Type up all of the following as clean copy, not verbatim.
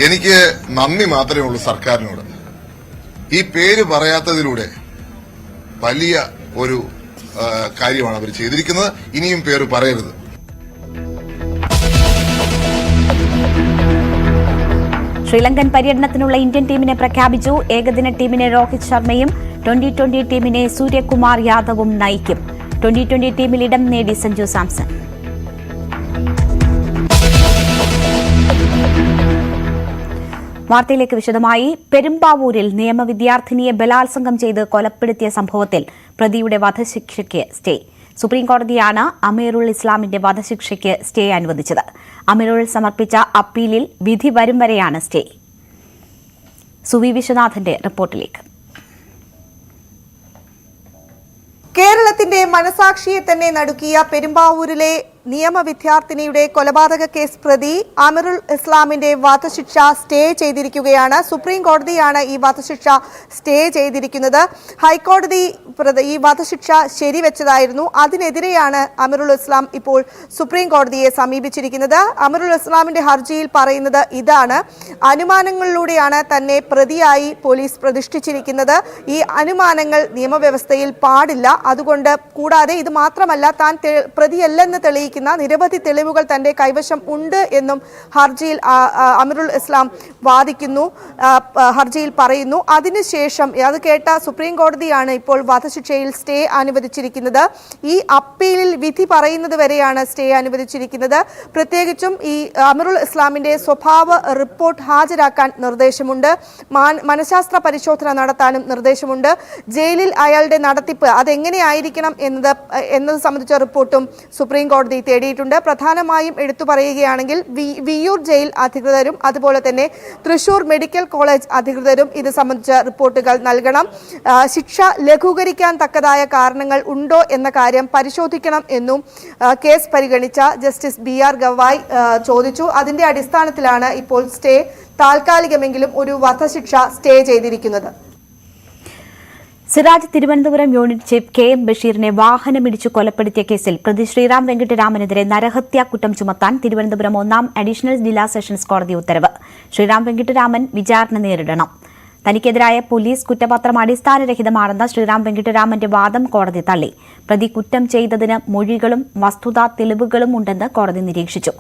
എനിക്ക് നന്ദി മാത്രമേ ഉള്ളൂ സർക്കാരിനോട്. ഈ പേര് പറയാത്തതിലൂടെ വലിയ ഒരു കാര്യമാണ് അവർ ചെയ്തിരിക്കുന്നത്. ഇനിയും പേര് പറയരുത്. ശ്രീലങ്കൻ പര്യടനത്തിനുള്ള ഇന്ത്യൻ ടീമിനെ പ്രഖ്യാപിച്ചു. ഏകദിന ടീമിനെ രോഹിത് ശർമ്മയും ട്വന്റി ടീമിനെ സൂര്യകുമാർ യാദവും നയിക്കും. ട്വന്റി ടീമിൽ ഇടം നേടി സഞ്ജു സാംസൺ. വാർത്തയിലേക്ക് വിശദമായി. പെരുമ്പാവൂരിൽ നിയമവിദ്യാർത്ഥിനിയെ ബലാത്സംഗം ചെയ്ത് കൊലപ്പെടുത്തിയ സംഭവത്തിൽ പ്രതിയുടെ വധശിക്ഷയ്ക്ക് സ്റ്റേ. സുപ്രീംകോടതിയാണ് അമീറുൽ ഇസ്ലാമിന്റെ വധശിക്ഷയ്ക്ക് സ്റ്റേ അനുവദിച്ചത്. അമീറുൽ സമർപ്പിച്ച അപ്പീലിൽ വിധി വരും വരെയാണ് സ്റ്റേ. സുവി വിശ്വനാഥന്റെ റിപ്പോർട്ടിലേക്ക്. കേരളത്തിന്റെ മനസാക്ഷിയെ തന്നെ നടുക്കിയ പെരുമ്പാവൂരിലെ നിയമ വിദ്യാർത്ഥിനിയുടെ കൊലപാതക കേസ് പ്രതി അമീറുൽ ഇസ്ലാമിന്റെ വധശിക്ഷ സ്റ്റേ ചെയ്തിരിക്കുകയാണ്. സുപ്രീം കോടതിയാണ് ഈ വധശിക്ഷ സ്റ്റേ ചെയ്തിരിക്കുന്നത്. ഹൈക്കോടതി ഈ വധശിക്ഷ ശരിവെച്ചതായിരുന്നു. അതിനെതിരെയാണ് അമീറുൽ ഇസ്ലാം ഇപ്പോൾ സുപ്രീം കോടതിയെ സമീപിച്ചിരിക്കുന്നത്. അമീറുൽ ഇസ്ലാമിന്റെ ഹർജിയിൽ പറയുന്നത് ഇതാണ്: അനുമാനങ്ങളിലൂടെയാണ് തന്നെ പ്രതിയായി പോലീസ് പ്രതിഷ്ഠിച്ചിരിക്കുന്നത്. ഈ അനുമാനങ്ങൾ നിയമവ്യവസ്ഥയിൽ പാടില്ല. അതുകൊണ്ട് കൂടാതെ ഇത് മാത്രമല്ല, താൻ പ്രതിയല്ലെന്ന് തെളിയിക്കുന്ന നിരവധി തെളിവുകൾ തന്റെ കൈവശം ഉണ്ട് എന്നും ഹർജിയിൽ അമീറുൽ ഇസ്ലാം വാദിക്കുന്നു, ഹർജിയിൽ പറയുന്നു. അതിനുശേഷം അത് കേട്ട സുപ്രീം കോടതിയാണ് ഇപ്പോൾ വധശിക്ഷയിൽ സ്റ്റേ അനുവദിച്ചിരിക്കുന്നത്. ഈ അപ്പീലിൽ വിധി പറയുന്നത് വരെയാണ് സ്റ്റേ അനുവദിച്ചിരിക്കുന്നത്. പ്രത്യേകിച്ചും ഈ അമീറുൽ ഇസ്ലാമിന്റെ സ്വഭാവ റിപ്പോർട്ട് ഹാജരാക്കാൻ നിർദ്ദേശമുണ്ട്. മനഃശാസ്ത്ര പരിശോധന നടത്താനും നിർദ്ദേശമുണ്ട്. ജയിലിൽ അയാളുടെ നടത്തിപ്പ് അതെങ്ങനെയായിരിക്കണം എന്നത് സംബന്ധിച്ച റിപ്പോർട്ടും സുപ്രീം കോടതി തേടിയിട്ടുണ്ട്. പ്രധാനമായും എടുത്തു പറയുകയാണെങ്കിൽ വിയ്യൂർ ജയിൽ അധികൃതരും അതുപോലെ തന്നെ തൃശൂർ മെഡിക്കൽ കോളേജ് അധികൃതരും ഇത് സംബന്ധിച്ച റിപ്പോർട്ടുകൾ നൽകണം. ശിക്ഷ ലഘൂകരിക്കാൻ തക്കതായ കാരണങ്ങൾ ഉണ്ടോ എന്ന കാര്യം പരിശോധിക്കണം എന്നും കേസ് പരിഗണിച്ച ജസ്റ്റിസ് BR ഗവായ് ചോദിച്ചു. അതിന്റെ അടിസ്ഥാനത്തിലാണ് ഇപ്പോൾ സ്റ്റേ, താൽക്കാലികമെങ്കിലും ഒരു വധശിക്ഷ സ്റ്റേ ചെയ്തിരിക്കുന്നത്. Siraj Thiruvananthapuram unit chief KM ബഷീറിനെ വാഹനമിടിച്ചു കൊലപ്പെടുത്തിയ കേസിൽ പ്രതി ശ്രീറാം വെങ്കിട്ടരാമനെതിരെ നരഹത്യാ കുറ്റം ചുമത്താൻ തിരുവനന്തപുരം 1ാം അഡീഷണൽ ജില്ലാ സെഷൻസ് കോടതി ഉത്തരവ്. ശ്രീറാം വെങ്കിട്ടരാമൻ വിചാരണ നേരിടണം. തനിക്കെതിരായ പോലീസ് കുറ്റപത്രം അടിസ്ഥാനരഹിതമാണെന്ന ശ്രീറാം വെങ്കിട്ടരാമന്റെ വാദം കോടതി തള്ളി. പ്രതി കുറ്റം ചെയ്തതിന് മൊഴികളും വസ്തുതാ തെളിവുകളും ഉണ്ടെന്ന് കോടതി നിരീക്ഷിച്ചു.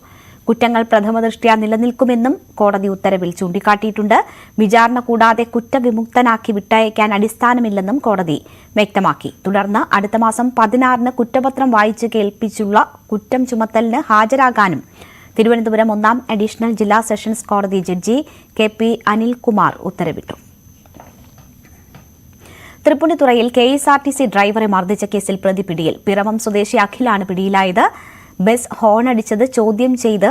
കുറ്റങ്ങൾ പ്രഥമദൃഷ്ട്യാ നിലനിൽക്കുമെന്നും കോടതി ഉത്തരവിൽ ചൂണ്ടിക്കാട്ടിയിട്ടുണ്ട്. വിചാരണ കൂടാതെ കുറ്റവിമുക്തനാക്കി വിട്ടയക്കാൻ അടിസ്ഥാനമില്ലെന്നും കോടതി വ്യക്തമാക്കി. തുടർന്ന് അടുത്ത മാസം 16-ന് കുറ്റപത്രം വായിച്ച് കേൾപ്പിച്ചുള്ള കുറ്റം ചുമത്തലിന് ഹാജരാകാനും തിരുവനന്തപുരം 1ാം അഡീഷണൽ ജില്ലാ സെഷൻസ് കോടതി ജഡ്ജി KP അനിൽകുമാർ ഉത്തരവിട്ടു. തൃപ്പൂണിത്തുറയിൽ KSRTC ഡ്രൈവറെ മർദ്ദിച്ച കേസിൽ പ്രതി പിടിയിൽ. പിറവം സ്വദേശി അഖിലാണ് പിടിയിലായത്. ബസ് ഹോണടിച്ചത് ചോദ്യം ചെയ്ത്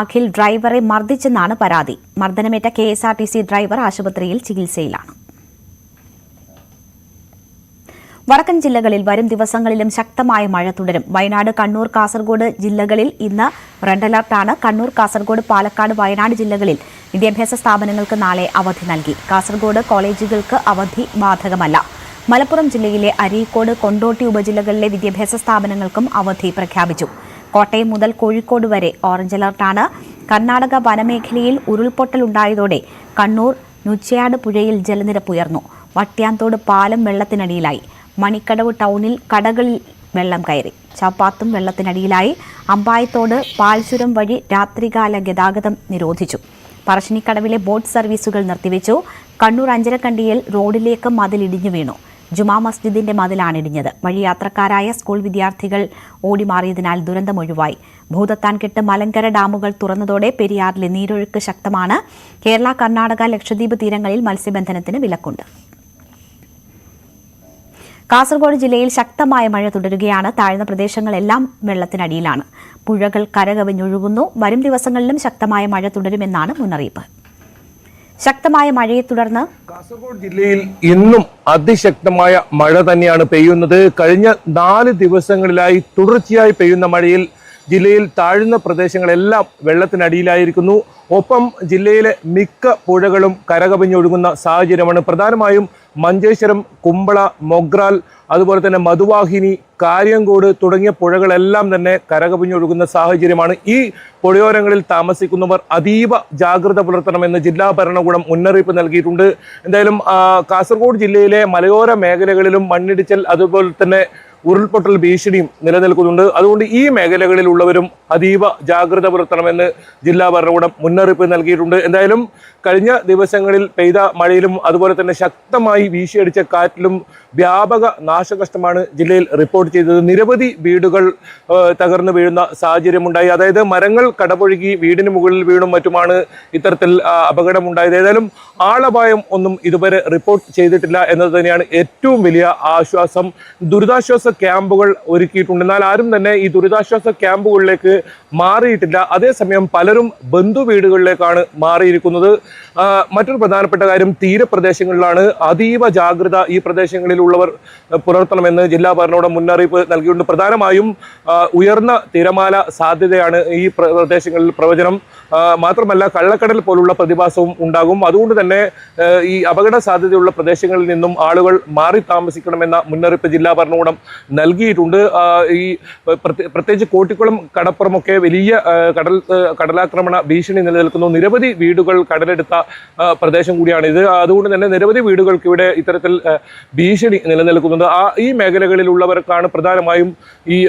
അഖിൽ ഡ്രൈവറെ മർദ്ദിച്ചെന്നാണ് പരാതി. മർദ്ദനമേറ്റ KSRTC ഡ്രൈവർ ആശുപത്രിയിൽ ചികിത്സയിലാണ്. വടക്കൻ ജില്ലകളിൽ വരും ദിവസങ്ങളിലും ശക്തമായ മഴ തുടരും. വയനാട്, കണ്ണൂർ, കാസർഗോഡ് ജില്ലകളിൽ ഇന്ന് റെഡ് അലർട്ടാണ്. കണ്ണൂർ, കാസർഗോഡ്, പാലക്കാട്, വയനാട് ജില്ലകളിൽ വിദ്യാഭ്യാസ സ്ഥാപനങ്ങൾക്ക് നാളെ അവധി നൽകി. കാസർഗോഡ് കോളേജുകൾക്ക് അവധി ബാധകമല്ല. മലപ്പുറം ജില്ലയിലെ അരീക്കോട്, കൊണ്ടോട്ടി ഉപജില്ലകളിലെ വിദ്യാഭ്യാസ സ്ഥാപനങ്ങൾക്കും അവധി പ്രഖ്യാപിച്ചു. കോട്ടയം മുതൽ കോഴിക്കോട് വരെ ഓറഞ്ച് അലർട്ടാണ്. കർണാടക വനമേഖലയിൽ ഉരുൾപൊട്ടലുണ്ടായതോടെ കണ്ണൂർ നുച്ചയാട് പുഴയിൽ ജലനിരപ്പ് ഉയർന്നു. വട്ട്യാന്തോട് പാലം വെള്ളത്തിനടിയിലായി. മണിക്കടവ് ടൗണിൽ കടകളിൽ വെള്ളം കയറി. ചപ്പാത്തും വെള്ളത്തിനടിയിലായി. അമ്പായത്തോട് പാൽചുരം വഴി രാത്രികാല ഗതാഗതം നിരോധിച്ചു. പറശ്ശിനിക്കടവിലെ ബോട്ട് സർവീസുകൾ നിർത്തിവെച്ചു. കണ്ണൂർ അഞ്ചരക്കണ്ടിയിൽ റോഡിലേക്ക് മതിലിടിഞ്ഞു വീണു. ജുമാ മസ്ജിദിന്റെ മതിലാണ് ഇടിഞ്ഞത്. വഴിയാത്രക്കാരായ സ്കൂൾ വിദ്യാർത്ഥികൾ ഓടിമാറിയതിനാൽ ദുരന്തമൊഴിവായി. ഭൂതത്താൻകെട്ട്, മലങ്കര ഡാമുകൾ തുറന്നതോടെ പെരിയാറിലെ നീരൊഴുക്ക് ശക്തമാണ്. കേരള, കർണാടക, ലക്ഷദ്വീപ് തീരങ്ങളിൽ മത്സ്യബന്ധനത്തിന് വിലക്കുണ്ട്. കാസർഗോഡ് ജില്ലയിൽ ശക്തമായ മഴ തുടരുകയാണ്. താഴ്ന്ന പ്രദേശങ്ങളെല്ലാം വെള്ളത്തിനടിയിലാണ്. പുഴകൾ കരകവിഞ്ഞൊഴുകുന്നു. വരും ദിവസങ്ങളിലും ശക്തമായ മഴ തുടരുമെന്നാണ് മുന്നറിയിപ്പ്. ശക്തമായ മഴയെ തുടർന്ന് കാസർഗോഡ് ജില്ലയിൽ ഇന്നും അതിശക്തമായ മഴ തന്നെയാണ് പെയ്യുന്നത്. കഴിഞ്ഞ 4 ദിവസങ്ങളിലായി തുടർച്ചയായി പെയ്യുന്ന മഴയിൽ ജില്ലയിൽ താഴ്ന്ന പ്രദേശങ്ങളെല്ലാം വെള്ളത്തിനടിയിലായിരിക്കുന്നു. ഒപ്പം ജില്ലയിലെ മിക്ക പുഴകളും കരകവിഞ്ഞൊഴുകുന്ന സാഹചര്യമാണ്. പ്രധാനമായും മഞ്ചേശ്വരം, കുമ്പള, മൊഗ്രാൽ, അതുപോലെ തന്നെ മധുവാഹിനി, കാര്യങ്കോട് തുടങ്ങിയ പുഴകളെല്ലാം തന്നെ കരകവിഞ്ഞൊഴുകുന്ന സാഹചര്യമാണ്. ഈ പുഴയോരങ്ങളിൽ താമസിക്കുന്നവർ അതീവ ജാഗ്രത പുലർത്തണമെന്ന് ജില്ലാ ഭരണകൂടം മുന്നറിയിപ്പ് നൽകിയിട്ടുണ്ട്. എന്തായാലും കാസർഗോഡ് ജില്ലയിലെ മലയോര മേഖലകളിലും മണ്ണിടിച്ചൽ അതുപോലെ തന്നെ ഉരുൾപൊട്ടൽ ഭീഷണിയും നിലനിൽക്കുന്നുണ്ട്. അതുകൊണ്ട് ഈ മേഖലകളിലുള്ളവരും അതീവ ജാഗ്രത പുലർത്തണമെന്ന് ജില്ലാ ഭരണകൂടം മുന്നറിയിപ്പ് നൽകിയിട്ടുണ്ട്. എന്തായാലും കഴിഞ്ഞ ദിവസങ്ങളിൽ പെയ്ത മഴയിലും അതുപോലെ തന്നെ ശക്തമായി വീശിയടിച്ച കാറ്റിലും വ്യാപക നാശനഷ്ടമാണ് ജില്ലയിൽ റിപ്പോർട്ട് ചെയ്തത്. നിരവധി വീടുകൾ തകർന്നു വീഴുന്ന സാഹചര്യമുണ്ടായി. അതായത് മരങ്ങൾ കടപൊഴുകി വീടിന് മുകളിൽ വീണും മറ്റുമാണ് ഇത്തരത്തിൽ അപകടമുണ്ടായത്. ഏതായാലും ആളപായം ഒന്നും ഇതുവരെ റിപ്പോർട്ട് ചെയ്തിട്ടില്ല എന്നത് തന്നെയാണ് ഏറ്റവും വലിയ ആശ്വാസം. ദുരിതാശ്വാസ ക്യാമ്പുകൾ ഒരുക്കിയിട്ടുണ്ട്. എന്നാൽ ആരും തന്നെ ഈ ദുരിതാശ്വാസ ക്യാമ്പുകളിലേക്ക് മാറിയിട്ടില്ല. അതേസമയം പലരും ബന്ധു വീടുകളിലേക്കാണ് മാറിയിരിക്കുന്നത്. മറ്റൊരു പ്രധാനപ്പെട്ട കാര്യം, തീരപ്രദേശങ്ങളിലാണ് അതീവ ജാഗ്രത ഈ പ്രദേശങ്ങളിലുള്ളവർ പുലർത്തണമെന്ന് ജില്ലാ ഭരണകൂടം മുന്നറിയിപ്പ് നൽകിയിട്ടുണ്ട്. പ്രധാനമായും ഉയർന്ന തിരമാല സാധ്യതയാണ് ഈ പ്രദേശങ്ങളിൽ പ്രവചനം. മാത്രമല്ല കള്ളക്കടൽ പോലുള്ള പ്രതിഭാസവും ഉണ്ടാകും. അതുകൊണ്ട് തന്നെ ഈ അപകട സാധ്യതയുള്ള പ്രദേശങ്ങളിൽ നിന്നും ആളുകൾ മാറി താമസിക്കണമെന്ന മുന്നറിയിപ്പ് ജില്ലാ ഭരണകൂടം നൽകിയിട്ടുണ്ട്. ഈ പ്രത്യേകിച്ച് കോട്ടിക്കുളം കടപ്പുറമൊക്കെ വലിയ കടലാക്രമണ ഭീഷണി നിലനിൽക്കുന്നു. നിരവധി വീടുകൾ കടലെടുത്ത പ്രദേശം കൂടിയാണ് ഇത്. അതുകൊണ്ട് തന്നെ നിരവധി വീടുകൾക്ക് ഇവിടെ ഇത്തരത്തിൽ ഭീഷണി നിലനിൽക്കുന്നുണ്ട്. ഈ മേഖലകളിലുള്ളവർക്കാണ് പ്രധാനമായും ഈ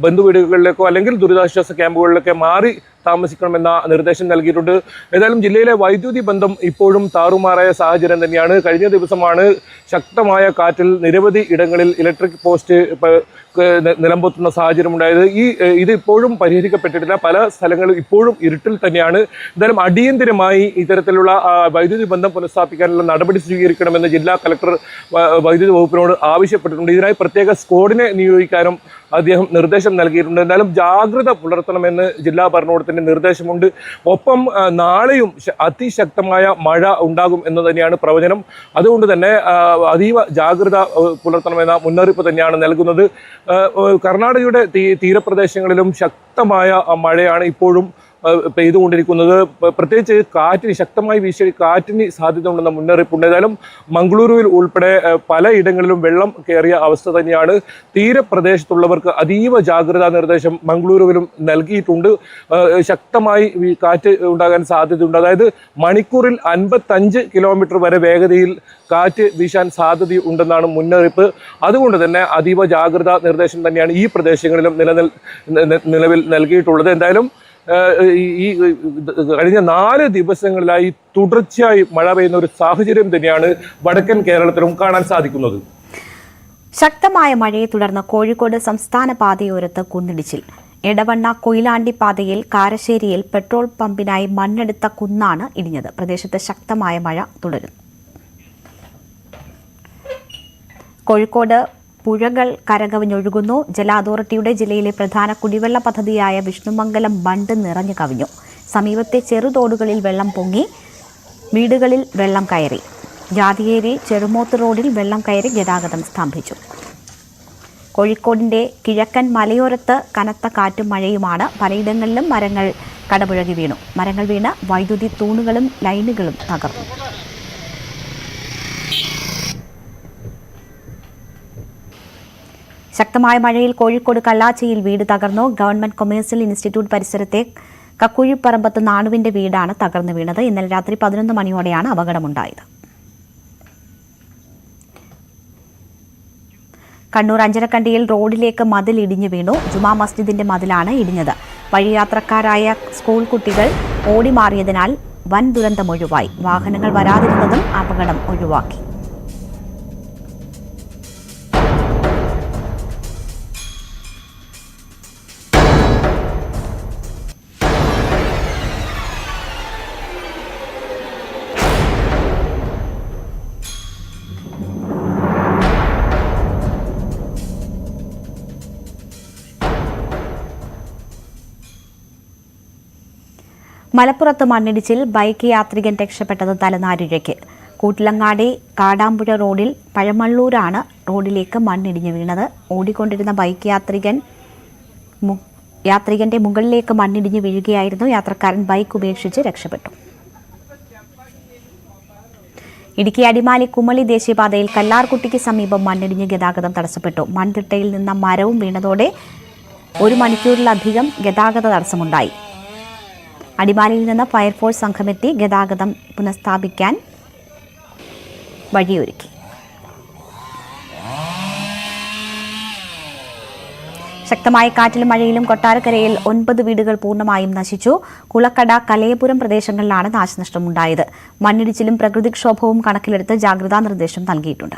ബന്ധുവീടുകളിലേക്കോ അല്ലെങ്കിൽ ദുരിതാശ്വാസ ക്യാമ്പുകളിലൊക്കെ മാറി താമസിക്കണമെന്ന നിർദ്ദേശം നൽകിയിട്ടുണ്ട്. ഏതായാലും ജില്ലയിലെ വൈദ്യുതി ബന്ധം ഇപ്പോഴും താറുമാറായ സാഹചര്യം തന്നെയാണ്. കഴിഞ്ഞ ദിവസമാണ് ശക്തമായ കാറ്റിൽ നിരവധി ഇടങ്ങളിൽ ഇലക്ട്രിക് പോസ്റ്റ് നിലംപൊത്തുന്ന സാഹചര്യം ഉണ്ടായത്. ഇത് ഇപ്പോഴും പരിഹരിക്കപ്പെട്ടിട്ടില്ല. പല സ്ഥലങ്ങളും ഇപ്പോഴും ഇരുട്ടിൽ തന്നെയാണ്. എന്തായാലും അടിയന്തിരമായി ഇത്തരത്തിലുള്ള വൈദ്യുതി ബന്ധം പുനഃസ്ഥാപിക്കാനുള്ള നടപടി സ്വീകരിക്കണമെന്ന് ജില്ലാ കളക്ടർ വൈദ്യുതി വകുപ്പിനോട് ആവശ്യപ്പെട്ടിട്ടുണ്ട്. ഇതിനായി പ്രത്യേക സ്ക്വാഡിനെ നിയോഗിക്കാനും അദ്ദേഹം നിർദ്ദേശം നൽകിയിട്ടുണ്ട്. എന്തായാലും ജാഗ്രത പുലർത്തണമെന്ന് ജില്ലാ ഭരണകൂടത്തിന്റെ നിർദ്ദേശമുണ്ട്. ഒപ്പം നാളെയും അതിശക്തമായ മഴ ഉണ്ടാകും എന്ന് തന്നെയാണ് പ്രവചനം. അതുകൊണ്ട് തന്നെ അതീവ ജാഗ്രത പുലർത്തണമെന്ന മുന്നറിയിപ്പ് തന്നെയാണ് നൽകുന്നത്. കർണാടകയുടെ തീരപ്രദേശങ്ങളിലും ശക്തമായ മഴയാണ് ഇപ്പോഴും പെയ്തുകൊണ്ടിരിക്കുന്നത്. പ്രത്യേകിച്ച് കാറ്റിന് ശക്തമായി വീശി കാറ്റിന് സാധ്യത ഉണ്ടെന്ന മുന്നറിയിപ്പുണ്ട്. ഏതായാലും മംഗളൂരുവിൽ ഉൾപ്പെടെ പലയിടങ്ങളിലും വെള്ളം കയറിയ അവസ്ഥ തന്നെയാണ്. തീരപ്രദേശത്തുള്ളവർക്ക് അതീവ ജാഗ്രതാ നിർദ്ദേശം മംഗളൂരുവിലും നൽകിയിട്ടുണ്ട്. ശക്തമായി കാറ്റ് ഉണ്ടാകാൻ സാധ്യതയുണ്ട്. അതായത് മണിക്കൂറിൽ 55 കിലോമീറ്റർ വരെ വേഗതയിൽ കാറ്റ് വീശാൻ സാധ്യതയുണ്ടെന്നാണ് മുന്നറിയിപ്പ്. അതുകൊണ്ട് തന്നെ അതീവ ജാഗ്രതാ നിർദ്ദേശം തന്നെയാണ് ഈ പ്രദേശങ്ങളിലും നിലവിൽ നൽകിയിട്ടുള്ളത്. എന്തായാലും ഈ കഴിഞ്ഞ 4 ദിവസങ്ങളിലായി തുടർച്ചയായി മഴ പെയ്യുന്ന ഒരു സാഹചര്യം തന്നെയാണ് വടക്കൻ കേരളത്തിലും കാണാൻ സാധിക്കുന്നത്. ശക്തമായ മഴയെ തുടർന്ന് കോഴിക്കോട് സംസ്ഥാന പാതയോരത്ത് കുന്നിടിച്ചിൽ. എടവണ്ണ കൊയിലാണ്ടി പാതയിൽ കാരശ്ശേരിയിൽ പെട്രോൾ പമ്പിനായി മണ്ണെടുത്ത കുന്നാണ് ഇടിഞ്ഞത്. പ്രദേശത്ത് ശക്തമായ മഴ തുടരുന്നു. കോഴിക്കോട് പുഴകൾ കരകവിഞ്ഞൊഴുകുന്നു. ജല അതോറിറ്റിയുടെ ജില്ലയിലെ പ്രധാന കുടിവെള്ള പദ്ധതിയായ വിഷ്ണുമംഗലം ബണ്ട് നിറഞ്ഞു കവിഞ്ഞു. സമീപത്തെ ചെറുതോടുകളിൽ വെള്ളം പൊങ്ങി, വീടുകളിൽ വെള്ളം കയറി. ജാതിയേരി ചെറുമോത്ത് റോഡിൽ വെള്ളം കയറി ഗതാഗതം സ്തംഭിച്ചു. കോഴിക്കോടിന്റെ കിഴക്കൻ മലയോരത്ത് കനത്ത കാറ്റും മഴയുമാണ്. പലയിടങ്ങളിലും മരങ്ങൾ കടപുഴകി വീണു. മരങ്ങൾ വീണ് വൈദ്യുതി തൂണുകളും ലൈനുകളും തകർന്നു. ശക്തമായ മഴയിൽ കോഴിക്കോട് കള്ളാച്ചിയിൽ വീട് തകർന്നു. ഗവൺമെന്റ് കൊമേഴ്സ്യൽ ഇൻസ്റ്റിറ്റ്യൂട്ട് പരിസരത്തെ കക്കുഴിപ്പറമ്പത്ത് നാടുവിന്റെ വീടാണ് തകർന്നു വീണത്. ഇന്നലെ രാത്രി 11 മണിയോടെയാണ് അപകടമുണ്ടായത്. കണ്ണൂർ അഞ്ചരക്കണ്ടിയിൽ റോഡിലേക്ക് മതിൽ ഇടിഞ്ഞു വീണു. ജുമാ മസ്ജിദിന്റെ മതിലാണ് ഇടിഞ്ഞത്. വഴിയാത്രക്കാരായ സ്കൂൾ കുട്ടികൾ ഓടി മാറിയതിനാൽ വൻ ദുരന്തമൊഴിവായി. വാഹനങ്ങൾ വരാതിരുന്നതും അപകടം ഒഴിവാക്കി. മലപ്പുറത്ത് മണ്ണിടിച്ചിൽ ബൈക്ക് യാത്രികൻ രക്ഷപ്പെട്ടത് തലനാരിഴയ്ക്ക്. കൂട്ടിലങ്ങാടി കാടാമ്പുഴ റോഡിൽ പഴമള്ളൂരാണ് റോഡിലേക്ക് മണ്ണിടിഞ്ഞു വീണത്. ഓടിക്കൊണ്ടിരുന്ന ബൈക്ക് യാത്രികന്റെ മുകളിലേക്ക് മണ്ണിടിഞ്ഞു വീഴുകയായിരുന്നു. യാത്രക്കാരൻ ബൈക്ക് ഉപേക്ഷിച്ച് രക്ഷപ്പെട്ടു. ഇടുക്കി അടിമാലി കുമളി ദേശീയപാതയിൽ കല്ലാർകുട്ടിക്ക് സമീപം മണ്ണിടിഞ്ഞ് ഗതാഗതം തടസ്സപ്പെട്ടു. മൺതിട്ടയിൽ നിന്ന മരവും വീണതോടെ 1 മണിക്കൂറിലധികം ഗതാഗത തടസ്സമുണ്ടായി. അടിമാലിയിൽ നിന്ന് ഫയർഫോഴ്സ് സംഘമെത്തി ഗതാഗതം പുനഃസ്ഥാപിക്കാൻ വഴിയൊരുക്കി. ശക്തമായ കാറ്റിലും മഴയിലും കൊട്ടാരക്കരയിൽ 9 വീടുകൾ പൂർണ്ണമായും നശിച്ചു. കുളക്കട, കലയപുരം പ്രദേശങ്ങളിലാണ് നാശനഷ്ടമുണ്ടായത്. മണ്ണിടിച്ചിലും പ്രകൃതിക്ഷോഭവും കണക്കിലെടുത്ത് ജാഗ്രതാ നിർദ്ദേശം നൽകിയിട്ടുണ്ട്.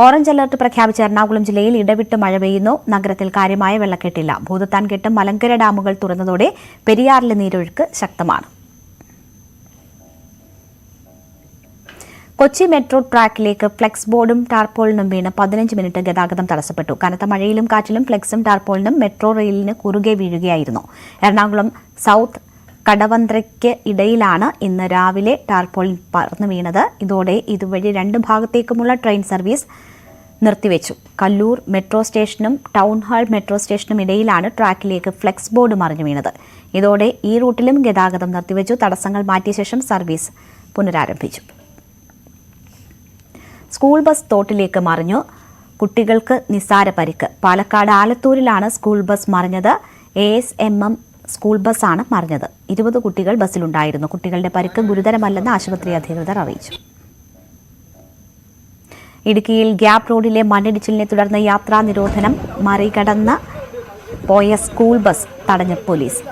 ഓറഞ്ച് അലർട്ട് പ്രഖ്യാപിച്ച എറണാകുളം ജില്ലയിൽ ഇടവിട്ട് മഴ പെയ്യുന്നു. നഗരത്തിൽ കാര്യമായ വെള്ളക്കെട്ടില്ല. ഭൂതത്താൻകെട്ട്, മലങ്കര ഡാമുകൾ തുറന്നതോടെ പെരിയാറിലെ നീരൊഴുക്ക് ശക്തമാണ്. കൊച്ചി മെട്രോ ട്രാക്കിലേക്ക് ഫ്ലെക്സ് ബോർഡും ടാർപോളിനും വീണ് 15 മിനിറ്റ് ഗതാഗതം തടസ്സപ്പെട്ടു. കനത്ത മഴയിലും കാറ്റിലും ഫ്ലെക്സും ടാർപോളിനും മെട്രോ റെയിലിന് കുറുകെ വീഴുകയായിരുന്നു. എറണാകുളം സൌത്ത് കടവന്ത്രയ്ക്ക് ഇടയിലാണ് ഇന്ന് രാവിലെ ടാർപോളിൻ പറന്നു വീണത്. ഇതോടെ ഇതുവഴി 2 ഭാഗത്തേക്കുമുള്ള ട്രെയിൻ സർവീസ് നിർത്തിവെച്ചു. കല്ലൂർ മെട്രോ സ്റ്റേഷനും ടൗൺ ഹാൾ മെട്രോ സ്റ്റേഷനും ഇടയിലാണ് ട്രാക്കിലേക്ക് ഫ്ലെക്സ് ബോർഡ് മറിഞ്ഞു വീണത്. ഇതോടെ ഈ റൂട്ടിലും ഗതാഗതം നിർത്തിവെച്ചു. തടസ്സങ്ങൾ മാറ്റിയ ശേഷം സർവീസ് പുനരാരംഭിച്ചു. സ്കൂൾ ബസ് തോട്ടിലേക്ക് മറിഞ്ഞു. കുട്ടികൾക്ക് നിസ്സാര പരിക്ക്. പാലക്കാട് ആലത്തൂരിലാണ് സ്കൂൾ ബസ് മറിഞ്ഞത്. ASMM സ്കൂൾ ബസ്സാണ് മറിഞ്ഞത്. 20 കുട്ടികൾ ബസ്സിലുണ്ടായിരുന്നു. കുട്ടികളുടെ പരിക്ക് ഗുരുതരമല്ലെന്ന് ആശുപത്രി അധികൃതർ അറിയിച്ചു. ഇടുക്കിയിൽ ഗ്യാപ് റോഡിലെ മണ്ണിടിച്ചിലിനെ തുടർന്ന് യാത്രാ നിരോധനം മറികടന്ന് പോയ സ്കൂൾ ബസ് തടഞ്ഞ പോലീസ്.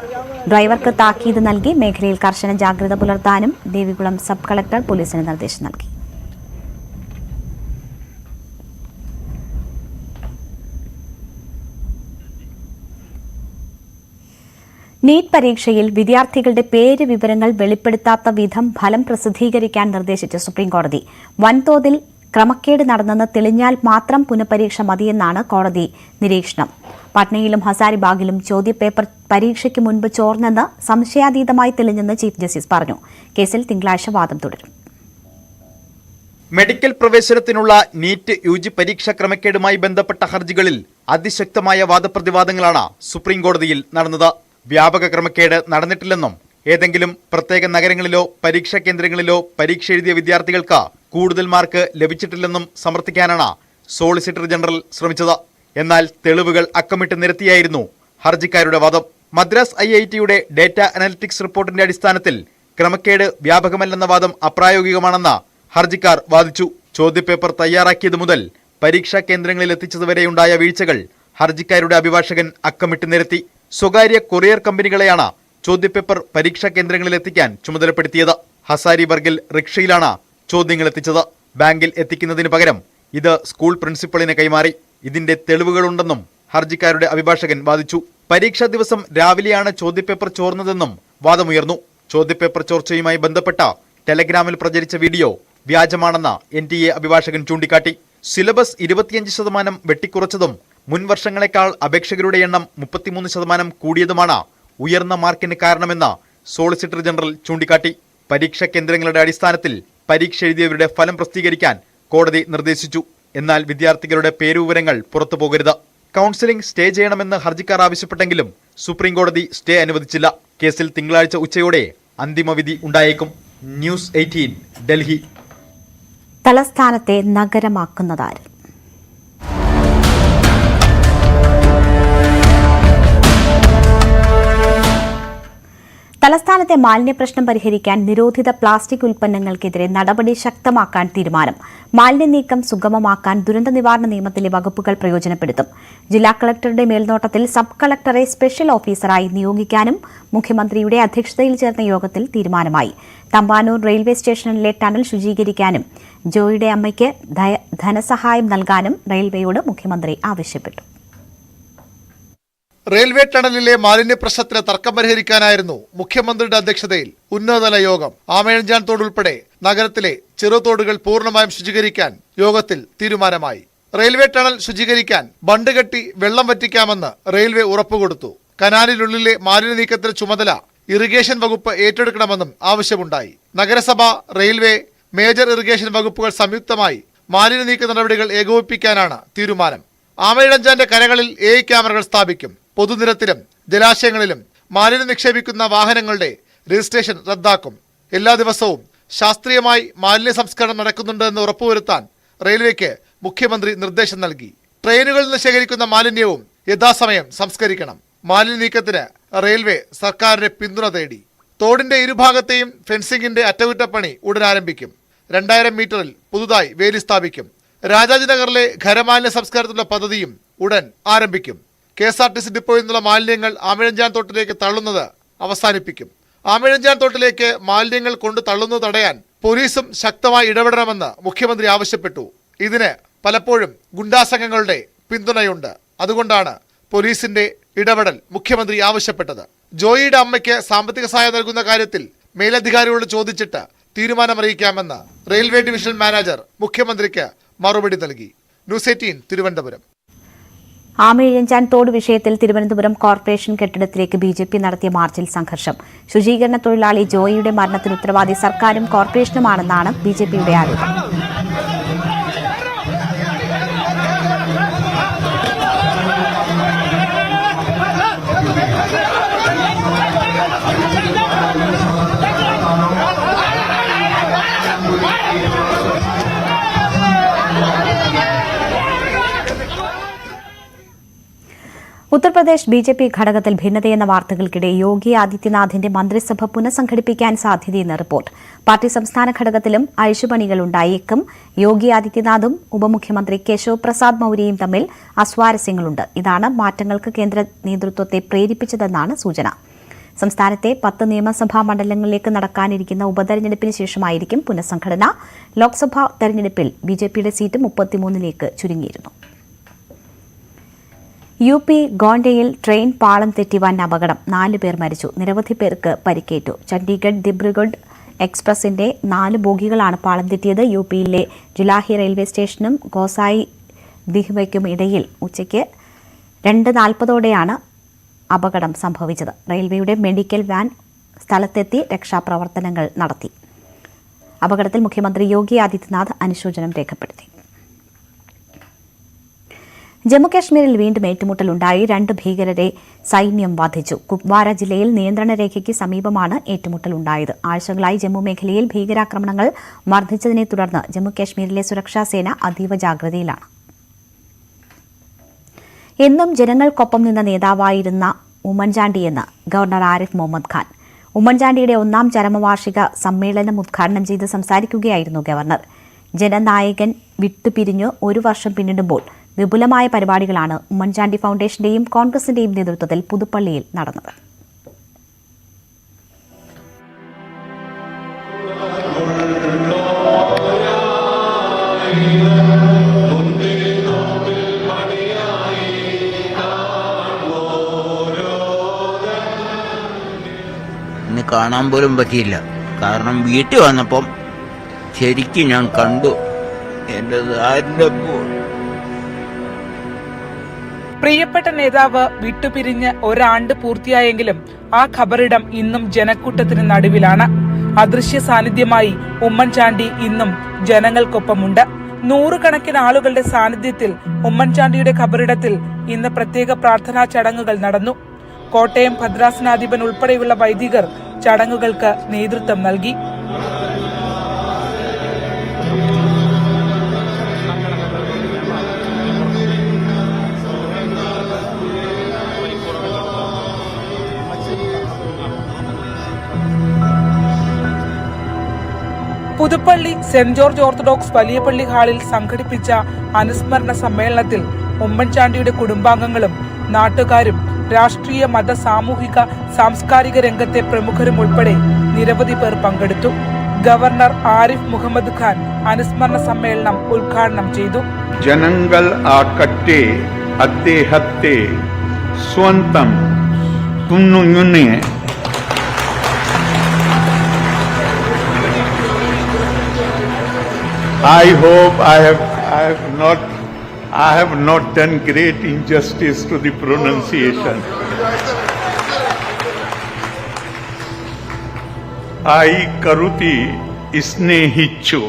ഡ്രൈവർക്ക് താക്കീത് നൽകി. മേഖലയിൽ കർശന ജാഗ്രത പുലർത്താനും ദേവികുളം സബ് കളക്ടർ പോലീസിന് നിർദ്ദേശം നൽകി. നീറ്റ് പരീക്ഷയിൽ വിദ്യാർത്ഥികളുടെ പേര് വിവരങ്ങൾ വെളിപ്പെടുത്താത്ത വിധം ഫലം പ്രസിദ്ധീകരിക്കാൻ നിർദ്ദേശിച്ച സുപ്രീംകോടതി. വൻതോതിൽ ക്രമക്കേട് നടന്നെന്ന് തെളിഞ്ഞാൽ മാത്രം പുനഃപരീക്ഷ മതിയെന്നാണ് കോടതി നിരീക്ഷണം. പട്നയിലും ഹസാരിബാഗിലും ചോദ്യപേപ്പർ പരീക്ഷയ്ക്ക് മുൻപ് ചോർന്നെന്ന് സംശയാതീതമായി തെളിഞ്ഞെന്ന് ചീഫ് ജസ്റ്റിസ് പറഞ്ഞു. കേസിൽ തിങ്കളാഴ്ച വാദം തുടരും. മെഡിക്കൽ പ്രവേശനത്തിനുള്ള നീറ്റ് UG പരീക്ഷാ ക്രമക്കേടുമായി ബന്ധപ്പെട്ട ഹർജികളിൽ അതിശക്തമായ വാദപ്രതിവാദങ്ങളാണ് സുപ്രീംകോടതിയിൽ നടന്നത്. വ്യാപക ക്രമക്കേട് നടന്നിട്ടില്ലെന്നും ഏതെങ്കിലും പ്രത്യേക നഗരങ്ങളിലോ പരീക്ഷാ കേന്ദ്രങ്ങളിലോ പരീക്ഷ എഴുതിയ വിദ്യാർത്ഥികൾക്ക് കൂടുതൽ മാർക്ക് ലഭിച്ചിട്ടില്ലെന്നും സമർത്ഥിക്കാനാണ് സോളിസിറ്റർ ജനറൽ ശ്രമിച്ചത്. എന്നാൽ തെളിവുകൾ അക്കമിട്ട് നിരത്തിയായിരുന്നു ഹർജിക്കാരുടെ വാദം. മദ്രാസ് IITയുടെ ഡേറ്റ അനലിറ്റിക്സ് റിപ്പോർട്ടിന്റെ അടിസ്ഥാനത്തിൽ ക്രമക്കേട് വ്യാപകമല്ലെന്ന വാദം അപ്രായോഗികമാണെന്ന് ഹർജിക്കാർ വാദിച്ചു. ചോദ്യപേപ്പർ തയ്യാറാക്കിയത് മുതൽ പരീക്ഷാ കേന്ദ്രങ്ങളിൽ എത്തിച്ചതുവരെയുണ്ടായ വീഴ്ചകൾ ഹർജിക്കാരുടെ അഭിഭാഷകൻ അക്കമിട്ട് നിരത്തി. സ്വകാര്യ കൊറിയർ കമ്പനികളെയാണ് ചോദ്യപേപ്പർ പരീക്ഷാ കേന്ദ്രങ്ങളിൽ എത്തിക്കാൻ ചുമതലപ്പെടുത്തിയത്. ഹസാരിബർഗിൽ റിക്ഷയിലാണ് ചോദ്യങ്ങൾ എത്തിച്ചത്. ബാങ്കിൽ എത്തിക്കുന്നതിന് പകരം ഇത് സ്കൂൾ പ്രിൻസിപ്പളിന് കൈമാറി. ഇതിന്റെ തെളിവുകളുണ്ടെന്നും ഹർജിക്കാരുടെ അഭിഭാഷകൻ വാദിച്ചു. പരീക്ഷാ ദിവസം രാവിലെയാണ് ചോദ്യപേപ്പർ ചോർന്നതെന്നും വാദമുയർന്നു. ചോദ്യപേപ്പർ ചോർച്ചയുമായി ബന്ധപ്പെട്ട ടെലഗ്രാമിൽ പ്രചരിച്ച വീഡിയോ വ്യാജമാണെന്ന് NTA അഭിഭാഷകൻ ചൂണ്ടിക്കാട്ടി. സിലബസ് 25% വെട്ടിക്കുറച്ചതും മുൻ വർഷങ്ങളെക്കാൾ അപേക്ഷകരുടെ എണ്ണം 33% കൂടിയതുമാണ് ഉയർന്ന മാർക്കിന് കാരണമെന്ന് സോളിസിറ്റർ ജനറൽ ചൂണ്ടിക്കാട്ടി. പരീക്ഷാ കേന്ദ്രങ്ങളുടെ അടിസ്ഥാനത്തിൽ പരീക്ഷ എഴുതിയവരുടെ ഫലം പ്രസിദ്ധീകരിക്കാൻ കോടതി നിർദ്ദേശിച്ചു. എന്നാൽ വിദ്യാർത്ഥികളുടെ പേരുവിവരങ്ങൾ പുറത്തുപോകരുത്. കൗൺസിലിംഗ് സ്റ്റേ ചെയ്യണമെന്ന് ഹർജിക്കാർ ആവശ്യപ്പെട്ടെങ്കിലും സുപ്രീംകോടതി സ്റ്റേ അനുവദിച്ചില്ല. കേസിൽ തിങ്കളാഴ്ച ഉച്ചയോടെ അന്തിമവിധി ഉണ്ടായേക്കും. ന്യൂസ് 18 ഡൽഹി. തലസ്ഥാനത്തെ നഗരമാക്കുന്നതാര്? തലസ്ഥാനത്തെ മാലിന്യ പ്രശ്നം പരിഹരിക്കാൻ നിരോധിത പ്ലാസ്റ്റിക് ഉൽപ്പന്നങ്ങൾക്കെതിരെ നടപടി ശക്തമാക്കാൻ തീരുമാനം. മാലിന്യ നീക്കം സുഗമമാക്കാൻ ദുരന്ത നിവാരണ നിയമത്തിലെ വകുപ്പുകൾ പ്രയോജനപ്പെടുത്തും. ജില്ലാ കളക്ടറുടെ മേൽനോട്ടത്തിൽ സബ് കളക്ടറെ സ്പെഷ്യൽ ഓഫീസറായി നിയോഗിക്കാനും മുഖ്യമന്ത്രിയുടെ അധ്യക്ഷതയിൽ ചേർന്ന യോഗത്തിൽ തീരുമാനമായി. തമ്പാനൂർ റെയിൽവേ സ്റ്റേഷനിലെ ടണൽ ശുചീകരിക്കാനും ജോയിയുടെ അമ്മയ്ക്ക് ധനസഹായം നൽകാനും റെയിൽവേയോട് മുഖ്യമന്ത്രി ആവശ്യപ്പെട്ടു. റെയിൽവേ ടണലിലെ മാലിന്യ പ്രശ്നത്തിന് തർക്കം പരിഹരിക്കാനായിരുന്നു മുഖ്യമന്ത്രിയുടെ അധ്യക്ഷതയിൽ ഉന്നതതല യോഗം. ആമയഞ്ചാൻ തോടുൾപ്പെടെ നഗരത്തിലെ ചെറുതോടുകൾ പൂർണ്ണമായും ശുചീകരിക്കാൻ യോഗത്തിൽ തീരുമാനമായി. റെയിൽവേ ടണൽ ശുചീകരിക്കാൻ ബണ്ട് കെട്ടി വെള്ളം വറ്റിക്കാമെന്ന് റെയിൽവേ ഉറപ്പുകൊടുത്തു. കനാലിനുള്ളിലെ മാലിന്യ നീക്കത്തിന് ചുമതല ഇറിഗേഷൻ വകുപ്പ് ഏറ്റെടുക്കണമെന്നും ആവശ്യമുണ്ടായി. നഗരസഭ, റെയിൽവേ, മേജർ ഇറിഗേഷൻ വകുപ്പുകൾ സംയുക്തമായി മാലിന്യ നീക്ക നടപടികൾ ഏകോപിപ്പിക്കാനാണ് തീരുമാനം. ആമയിഴഞ്ചാന്റെ കരകളിൽ AI ക്യാമറകൾ സ്ഥാപിക്കും. പൊതുനിരത്തിലും ജലാശയങ്ങളിലും മാലിന്യം നിക്ഷേപിക്കുന്ന വാഹനങ്ങളുടെ രജിസ്ട്രേഷൻ റദ്ദാക്കും. എല്ലാ ദിവസവും ശാസ്ത്രീയമായി മാലിന്യ സംസ്കരണം നടക്കുന്നുണ്ടെന്ന് ഉറപ്പുവരുത്താൻ റെയിൽവേക്ക് മുഖ്യമന്ത്രി നിർദ്ദേശം നൽകി. ട്രെയിനുകളിൽ നിന്ന് ശേഖരിക്കുന്ന മാലിന്യവും യഥാസമയം സംസ്കരിക്കണം. മാലിന്യ നീക്കത്തിന് റെയിൽവേ സർക്കാരിന്റെ പിന്തുണ തേടി. തോടിന്റെ ഇരുഭാഗത്തെയും ഫെൻസിംഗിന്റെ അറ്റകുറ്റപ്പണി ഉടൻ ആരംഭിക്കും. 2000 മീറ്ററിൽ പുതുതായി വേലി സ്ഥാപിക്കും. രാജാജിനഗറിലെ ഖരമാലിന്യ സംസ്കാരത്തിലുള്ള പദ്ധതിയും ഉടൻ ആരംഭിക്കും. KSRTC ഡിപ്പോയിൽ നിന്നുള്ള മാലിന്യങ്ങൾ ആമിഴഞ്ചാൻ തോട്ടിലേക്ക് തള്ളുന്നത് അവസാനിപ്പിക്കും. ആമിഴഞ്ചാൻ തോട്ടിലേക്ക് മാലിന്യങ്ങൾ കൊണ്ട് തള്ളുന്നത് തടയാൻ പോലീസും ശക്തമായി ഇടപെടണമെന്ന് മുഖ്യമന്ത്രി ആവശ്യപ്പെട്ടു. ഇതിന് പലപ്പോഴും ഗുണ്ടാസംഘങ്ങളുടെ പിന്തുണയുണ്ട്. അതുകൊണ്ടാണ് പോലീസിന്റെ ഇടപെടൽ മുഖ്യമന്ത്രി ആവശ്യപ്പെട്ടത്. ജോയിയുടെ അമ്മയ്ക്ക് സാമ്പത്തിക സഹായം നൽകുന്ന കാര്യത്തിൽ മേലധികാരികളോട് ചോദിച്ചിട്ട് തീരുമാനമറിയിക്കാമെന്ന് റെയിൽവേ ഡിവിഷൻ മാനേജർ മുഖ്യമന്ത്രിക്ക് മറുപടി നൽകി. ന്യൂസ് 18 തിരുവനന്തപുരം. ആമിഴഞ്ചാൻ തോട് വിഷയത്തിൽ തിരുവനന്തപുരം കോർപ്പറേഷൻ കെട്ടിടത്തിലേക്ക് BJP നടത്തിയ മാർച്ചിൽ സംഘർഷം. ശുചീകരണ തൊഴിലാളി ജോയിയുടെ മരണത്തിന് ഉത്തരവാദി സർക്കാരും കോർപ്പറേഷനുമാണെന്നാണ് BJPയുടെ ആരോപണം. ഉത്തർപ്രദേശ് BJP ഘടകത്തിൽ ഭിന്നതയെന്ന വാർത്തകൾക്കിടെ യോഗി ആദിത്യനാഥിന്റെ മന്ത്രിസഭ പുനഃസംഘടിപ്പിക്കാൻ സാധ്യതയെന്ന് റിപ്പോർട്ട്. പാർട്ടി സംസ്ഥാന ഘടകത്തിലും അഴിച്ചുപണികൾ ഉണ്ടായേക്കും. യോഗി ആദിത്യനാഥും ഉപമുഖ്യമന്ത്രി കേശവ് പ്രസാദ് മൌര്യയും തമ്മിൽ അസ്വാരസ്യങ്ങളുണ്ട്. ഇതാണ് മാറ്റങ്ങൾക്ക് കേന്ദ്ര നേതൃത്വത്തെ പ്രേരിപ്പിച്ചതെന്നാണ് സൂചന. സംസ്ഥാനത്തെ 10 നിയമസഭാ മണ്ഡലങ്ങളിലേക്ക് നടക്കാനിരിക്കുന്ന ഉപതെരഞ്ഞെടുപ്പിന് ശേഷമായിരിക്കും പുനഃസംഘടന. ലോക്സഭാ തെരഞ്ഞെടുപ്പിൽ BJPയുടെ സീറ്റ് 33ലേക്ക് ചുരുങ്ങിയിരുന്നു. UP ഗോണ്ടയിൽ ട്രെയിൻ പാളം തെറ്റി വൻ അപകടം. 4 പേർ മരിച്ചു, നിരവധി പേർക്ക് പരിക്കേറ്റു. ചണ്ഡീഗഡ് ദിബ്രുഗഡ് എക്സ്പ്രസിന്റെ 4 ബോഗികളാണ് പാളം തെറ്റിയത്. UPയിലെ ജുലാഹി റെയിൽവേ സ്റ്റേഷനും ഗോസായി ദിഹ്വയ്ക്കും ഇടയിൽ ഉച്ചയ്ക്ക് 2:40ഓടെയാണ് അപകടം സംഭവിച്ചത്. റെയിൽവേയുടെ മെഡിക്കൽ വാൻ സ്ഥലത്തെത്തി രക്ഷാപ്രവർത്തനങ്ങൾ നടത്തി. അപകടത്തിൽ മുഖ്യമന്ത്രി യോഗി ആദിത്യനാഥ് അനുശോചനം രേഖപ്പെടുത്തി. ജമ്മുകാശ്മീരിൽ വീണ്ടും ഏറ്റുമുട്ടലുണ്ടായി. 2 ഭീകരരെ സൈന്യം വധിച്ചു. കുപ്വാര ജില്ലയിൽ നിയന്ത്രണ രേഖയ്ക്ക് സമീപമാണ് ഏറ്റുമുട്ടലുണ്ടായത്. ആഴ്ചകളായി ജമ്മു മേഖലയിൽ ഭീകരാക്രമണങ്ങൾ വർദ്ധിച്ചതിനെ തുടർന്ന് ജമ്മുകാശ്മീരിലെ സുരക്ഷാസേന അതീവ ജാഗ്രതയിലാണ്. എന്നും ജനങ്ങൾക്കൊപ്പം നിന്ന നേതാവായിരുന്ന ഉമ്മൻചാണ്ടിയെന്ന് ഗവർണർ ആരിഫ് മുഹമ്മദ് ഖാൻ. ഉമ്മൻചാണ്ടിയുടെ 1ാം ചരമവാർഷിക സമ്മേളനം ഉദ്ഘാടനം ചെയ്ത് സംസാരിക്കുകയായിരുന്നു ഗവർണർ. ജനനായകൻ വിട്ടുപിരിഞ്ഞ് 1 വർഷം പിന്നിടുമ്പോൾ വിപുലമായ പരിപാടികളാണ് ഉമ്മൻചാണ്ടി ഫൗണ്ടേഷന്റെയും കോൺഗ്രസിന്റെയും നേതൃത്വത്തിൽ പുതുപ്പള്ളിയിൽ നടന്നത്. ഇന്ന് കാണാൻ പോലും പറ്റിയില്ല. കാരണം വീട്ടിൽ വന്നപ്പം ശരിക്കും ഞാൻ കണ്ടു എന്റെ സാറിന്റെ പ്രിയപ്പെട്ട നേതാവ് വിട്ടുപിരിഞ്ഞ് 1 ആണ്ട് പൂർത്തിയായെങ്കിലും ആ ഖബറിടം ഇന്നും ജനക്കൂട്ടത്തിന് നടുവിലാണ്. അദൃശ്യ സാന്നിധ്യമായി ഉമ്മൻചാണ്ടി ഇന്നും ജനങ്ങൾക്കൊപ്പമുണ്ട്. 100 കണക്കിന് ആളുകളുടെ സാന്നിധ്യത്തിൽ ഉമ്മൻചാണ്ടിയുടെ ഖബറിടത്തിൽ ഇന്ന് പ്രത്യേക പ്രാർത്ഥനാ ചടങ്ങുകൾ നടന്നു. കോട്ടയം ഭദ്രാസനാധിപൻ ഉൾപ്പെടെയുള്ള വൈദികർ ചടങ്ങുകൾക്ക് നേതൃത്വം നൽകി. പുതുപ്പള്ളി സെന്റ് ജോർജ് ഓർത്തഡോക്സ് വലിയ പള്ളി ഹാളിൽ സംഘടിപ്പിച്ച അനുസ്മരണ സമ്മേളനത്തിൽ ഉമ്മൻചാണ്ടിയുടെ കുടുംബാംഗങ്ങളും നാട്ടുകാരും രാഷ്ട്രീയ, മത, സാമൂഹിക, സാംസ്കാരിക രംഗത്തെ പ്രമുഖരും ഉൾപ്പെടെ നിരവധി പേർ പങ്കെടുത്തു. ഗവർണർ ആരിഫ് മുഹമ്മദ് ഖാൻ അനുസ്മരണ സമ്മേളനം ഉദ്ഘാടനം ചെയ്തു. ജനങ്ങൾ ആകട്ടെ അദ്ദേഹത്തെ സ്വന്തം കുഞ്ഞുഞ്ഞെ I hope I have not done great injustice to the pronunciation. I karuti സ്നേഹിച്ചു.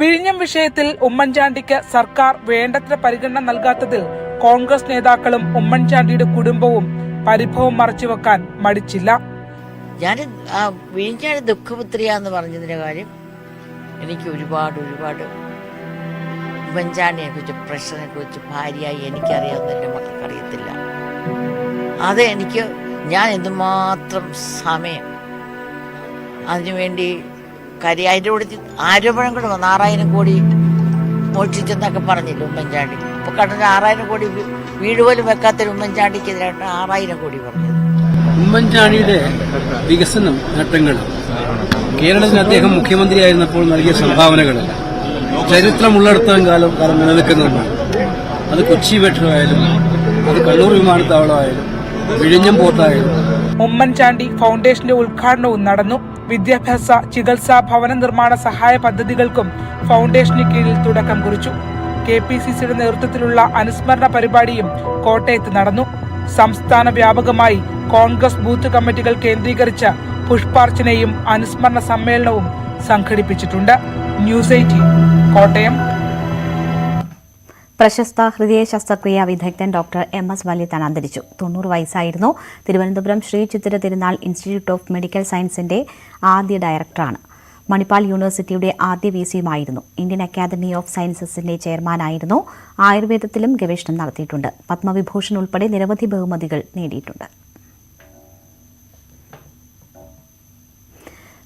വിഴിഞ്ഞം വിഷയത്തിൽ ഉമ്മൻചാണ്ടിക്ക് സർക്കാർ വേണ്ടത്ര പരിഗണന നൽകാത്തതിൽ കോൺഗ്രസ് നേതാക്കളും ഉമ്മൻചാണ്ടിയുടെ കുടുംബവും പരിഭവം മറച്ചുവെക്കാൻ മടിച്ചില്ല. ഞാൻ വിഴിഞ്ഞാട് ദുഃഖപുത്രിയ എന്ന് പറഞ്ഞതിൻ്റെ കാര്യം എനിക്ക് ഒരുപാട് ഉമ്മൻചാണ്ടിയെ കുറിച്ച് പ്രശ്നത്തെ കുറിച്ച് ഭാര്യയായി എനിക്കറിയാവുന്ന എൻ്റെ മക്കൾക്ക് അറിയത്തില്ല. അത് എനിക്ക് ഞാൻ എന്തുമാത്രം സമയം അതിനുവേണ്ടി അതിൻ്റെ കൂടെ ആരോപണം കൂടെ വന്നു. 6000 കോടി മോഷ്ടിച്ചെന്നൊക്കെ പറഞ്ഞില്ല ഉമ്മൻചാണ്ടി. ഇപ്പോൾ കടന്ന് 6000 കോടി വീട് പോലും വെക്കാത്തൊരു ഉമ്മൻചാണ്ടിക്കെതിരായിട്ട് 6000 കോടി പറഞ്ഞത്. ഉമ്മൻചാണ്ടിയുടെ വികസനം നേട്ടങ്ങൾ, കേരളത്തിന് അദ്ദേഹം മുഖ്യമന്ത്രിയായിരുന്നപ്പോൾ നൽകിയ സംഭാവനകൾ ചരിത്രമുള്ളിടത്തോളം കാലം നിലനിൽക്കുന്നുണ്ട്. അത് കൊച്ചി മെട്രോ ആയാലും, അത് കണ്ണൂർ വിമാനത്താവളമായാലും, വിഴിഞ്ഞം പോർട്ടായാലും. ഉമ്മൻചാണ്ടി ഫൗണ്ടേഷന്റെ ഉദ്ഘാടനവും നടന്നു. വിദ്യാഭ്യാസ, ചികിത്സാ, ഭവന നിർമ്മാണ സഹായ പദ്ധതികൾക്കും ഫൗണ്ടേഷന് കീഴിൽ തുടക്കം കുറിച്ചു. KPCCയുടെ നേതൃത്വത്തിലുള്ള അനുസ്മരണ പരിപാടിയും കോട്ടയത്ത് നടന്നു. സംസ്ഥാന വ്യാപകമായി കോൺഗ്രസ് ബൂത്ത് കമ്മിറ്റികൾ കേന്ദ്രീകരിച്ച പുഷ്പാർച്ചനയും അനുസ്മരണ സമ്മേളനവും സംഘടിപ്പിച്ചിട്ടുണ്ട്. ന്യൂസ് 18 കോട്ടയം. പ്രശസ്ത ഹൃദയ ശസ്ത്രക്രിയാ വിദഗ്ധൻ ഡോക്ടർ MS വലിയത്താൻ അന്തരിച്ചു. 90 വയസ്സായിരുന്നു. Thiruvananthapuram Shri Chithira Thirunal institute of medical സയൻസിന്റെ ആദ്യ ഡയറക്ടറാണ്. മണിപ്പാൽ യൂണിവേഴ്സിറ്റിയുടെ ആദ്യ VCയുമായിരുന്നു. ഇന്ത്യൻ അക്കാദമി ഓഫ് സയൻസസിന്റെ ചെയർമാനായിരുന്നു. ആയുർവേദത്തിലും ഗവേഷണം നടത്തിയിട്ടുണ്ട്. പത്മവിഭൂഷൺ ഉൾപ്പെടെ നിരവധി ബഹുമതികൾ നേടിയിട്ടുണ്ട്.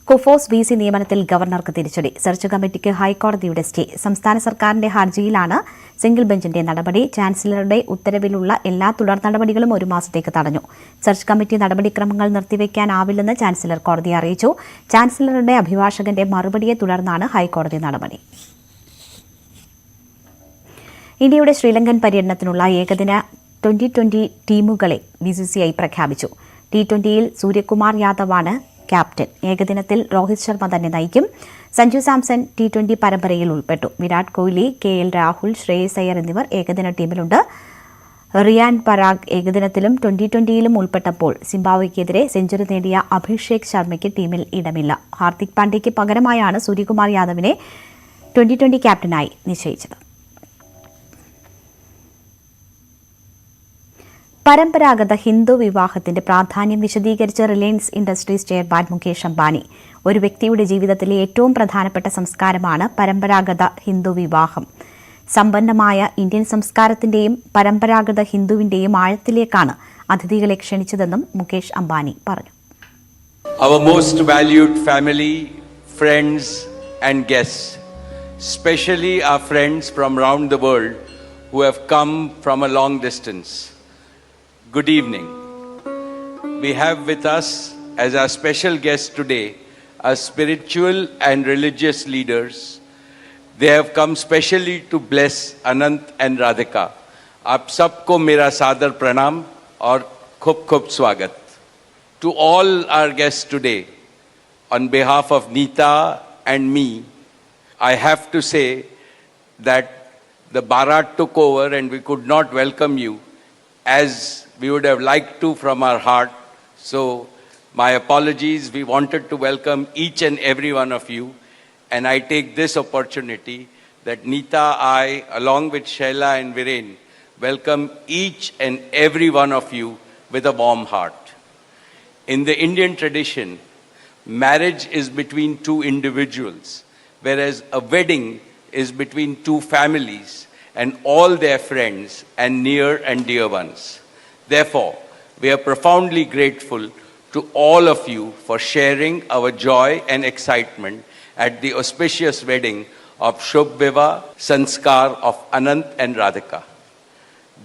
കുഫോസ് VC നിയമനത്തിൽ ഗവർണർക്ക് തിരിച്ചടി. സെർച്ച് കമ്മിറ്റിക്ക് ഹൈക്കോടതിയുടെ സ്റ്റേ. സംസ്ഥാന സർക്കാരിന്റെ ഹർജിയിലാണ് സിംഗിൾ ബെഞ്ചിന്റെ നടപടി. ചാൻസലറുടെ ഉത്തരവിലുള്ള എല്ലാ തുടർ നടപടികളും 1 മാസത്തേക്ക് തടഞ്ഞു. സെർച്ച് കമ്മിറ്റി നടപടിക്രമങ്ങൾ നിർത്തിവെക്കാനാവില്ലെന്ന് ചാൻസലർ കോടതിയെ അറിയിച്ചു. ചാൻസലറുടെ അഭിഭാഷകന്റെ മറുപടിയെ തുടർന്നാണ് ഹൈക്കോടതി നടപടി. ഇന്ത്യയുടെ ശ്രീലങ്കൻ പര്യടനത്തിനുള്ള ഏകദിന 2020 ടീമുകളെ BCCI പ്രഖ്യാപിച്ചു. T20യിൽ സൂര്യകുമാർ യാദവാണ് ക്യാപ്റ്റൻ. ഏകദിനത്തിൽ രോഹിത് ശർമ്മ തന്നെ നയിക്കും. സഞ്ജു സാംസൺ T20 പരമ്പരയിൽ ഉൾപ്പെട്ടു. വിരാട് കോഹ്ലി, KL രാഹുൽ, ശ്രേയസ് അയ്യർ എന്നിവർ ഏകദിന ടീമിലുണ്ട്. റിയാൻ പരാഗ് ഏകദിനത്തിലും 2020യിലും ഉൾപ്പെട്ടപ്പോൾ സിംബാബ്വെക്കെതിരെ സെഞ്ചുറി നേടിയ അഭിഷേക് ശർമ്മയ്ക്ക് ടീമിൽ ഇടമില്ല. ഹാർദിക് പാണ്ഡ്യയ്ക്ക് പകരമായാണ് സൂര്യകുമാർ യാദവിനെ 2020 ക്യാപ്റ്റനായി നിശ്ചയിച്ചത്. പരമ്പരാഗത ഹിന്ദു വിവാഹത്തിന്റെ പ്രാധാന്യം വിശദീകരിച്ച Reliance industries chairman Mukesh Ambani. ഒരു വ്യക്തിയുടെ ജീവിതത്തിലെ ഏറ്റവും പ്രധാനപ്പെട്ട സംസ്കാരമാണ് പരമ്പരാഗത ഹിന്ദു വിവാഹം. സമ്പന്നമായ ഇന്ത്യൻ സംസ്കാരത്തിന്റെയും പരമ്പരാഗത ഹിന്ദുവിന്റെയും ആഴത്തിലേക്കാണ് അതിഥികളെ ക്ഷണിച്ചതെന്നും മുകേഷ് അംബാനി പറഞ്ഞു. Our most valued family, friends and guests, especially our friends from around the world who have come from a long distance. Good evening. We have with us as our special guests today our spiritual and religious leaders. They have come specially to bless Anant and Radhika. Aap sabko mera sadar pranam aur khub swagat. To all our guests today, on behalf of Neeta and me, I have to say that the Bharat took over and we could not welcome you as we would have liked to from our heart. So my apologies. We wanted to welcome each and every one of you, and I take this opportunity that Neeta, I, along with Shaila and Viren, welcome each and every one of you with a warm heart. In the Indian tradition, marriage is between two individuals, whereas a wedding is between two families and all their friends and near and dear ones. Therefore, we are profoundly grateful to all of you for sharing our joy and excitement at the auspicious wedding of Shubh Vivah Sanskar of Anant and Radhika.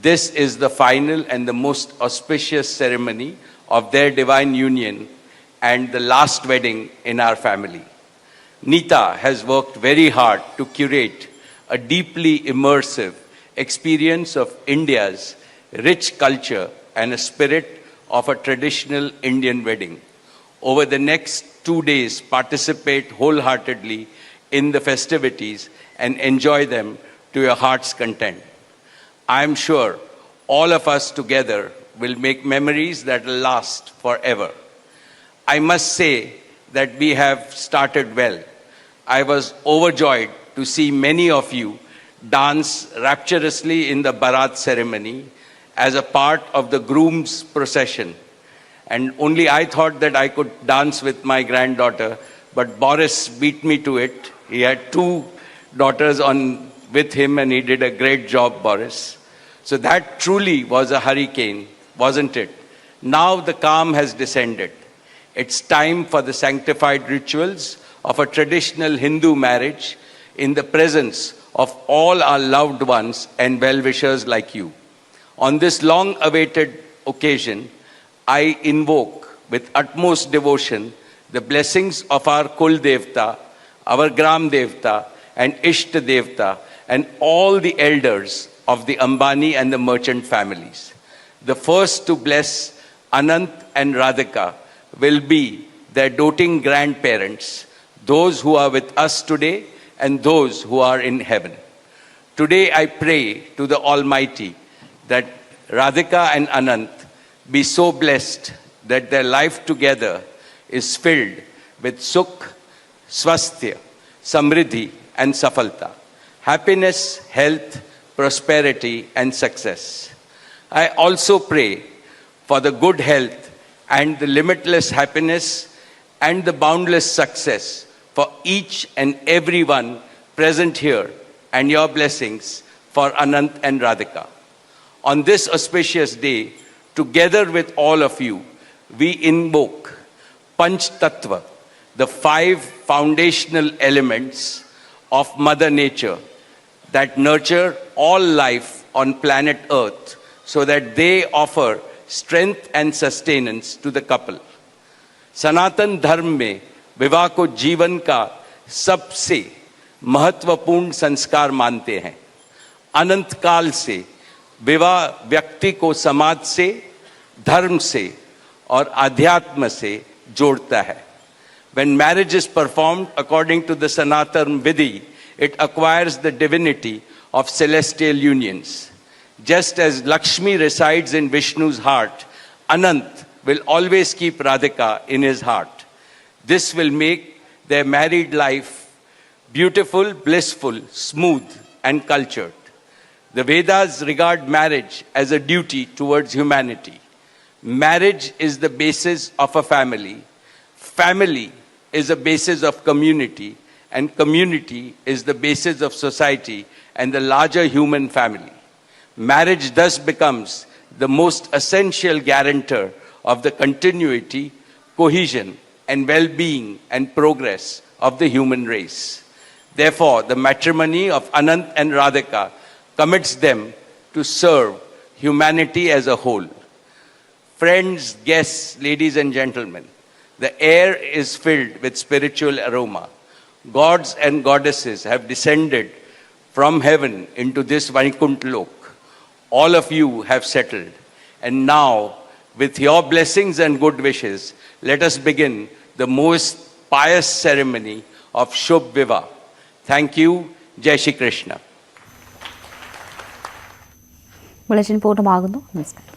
This is the final and the most auspicious ceremony of their divine union and the last wedding in our family. Neeta has worked very hard to curate a deeply immersive experience of India's rich culture and a spirit of a traditional Indian wedding. Over the next 2 days, participate wholeheartedly in the festivities and enjoy them to your heart's content. I am sure all of us together will make memories that will last forever. I must say that we have started well. I was overjoyed to see many of you dance rapturously in the Bharat ceremony as a part of the groom's procession. And only I thought that I could dance with my granddaughter, but Boris beat me to it. He had 2 daughters with him, and he did a great job, Boris. So that truly was a hurricane, wasn't it? Now the calm has descended. It's time for the sanctified rituals of a traditional Hindu marriage in the presence of all our loved ones and well-wishers like you. On this long-awaited occasion, I invoke with utmost devotion the blessings of our Kul Devta, our Gram Devta, and Ishta Devta, and all the elders of the Ambani and the merchant families. The first to bless Anant and Radhika will be their doting grandparents, those who are with us today and those who are in heaven. Today I pray to the Almighty that Radhika and Anant be so blessed that their life together is filled with Sukh, Swasthya, Samriddhi and Safalta, happiness, health, prosperity and success. I also pray for the good health and the limitless happiness and the boundless success for each and everyone present here, and your blessings for Anant and Radhika. On this auspicious day, together with all of you, we invoke Panch Tattva, the 5 foundational elements of Mother Nature that nurture all life on planet Earth so that they offer strength and sustenance to the couple. Sanatan Dharma में विवाह को जीवन का सबसे महत्वपूर्ण संस्कार मानते हैं. अनंत काल से विवाह व्यक्ति को समाज से, धर्म से और अध्यात्म से जोड़ता है. When marriage is performed according to the Sanatan Vidhi, it acquires the divinity of celestial unions. Just as Lakshmi resides in Vishnu's heart, Anant will always keep Radhika in his heart. This will make their married life beautiful, blissful, smooth, and cultured. The Vedas regard marriage as a duty towards humanity. Marriage is the basis of a family. Family is a basis of community, and community is the basis of society and the larger human family. Marriage thus becomes the most essential guarantor of the continuity, cohesion, and well-being and progress of the human race. Therefore, the matrimony of Anant and Radhika commits them to serve humanity as a whole. Friends, guests, ladies and gentlemen, the air is filled with spiritual aroma. Gods and goddesses have descended from heaven into this Vaikuntha Lok. All of you have settled. And now, with your blessings and good wishes, let us begin the most pious ceremony of Shubh Vivah. Thank you. Jai Shri Krishna. Bulletin പൂർണ്ണമാകുന്നു. നമസ്കാരം.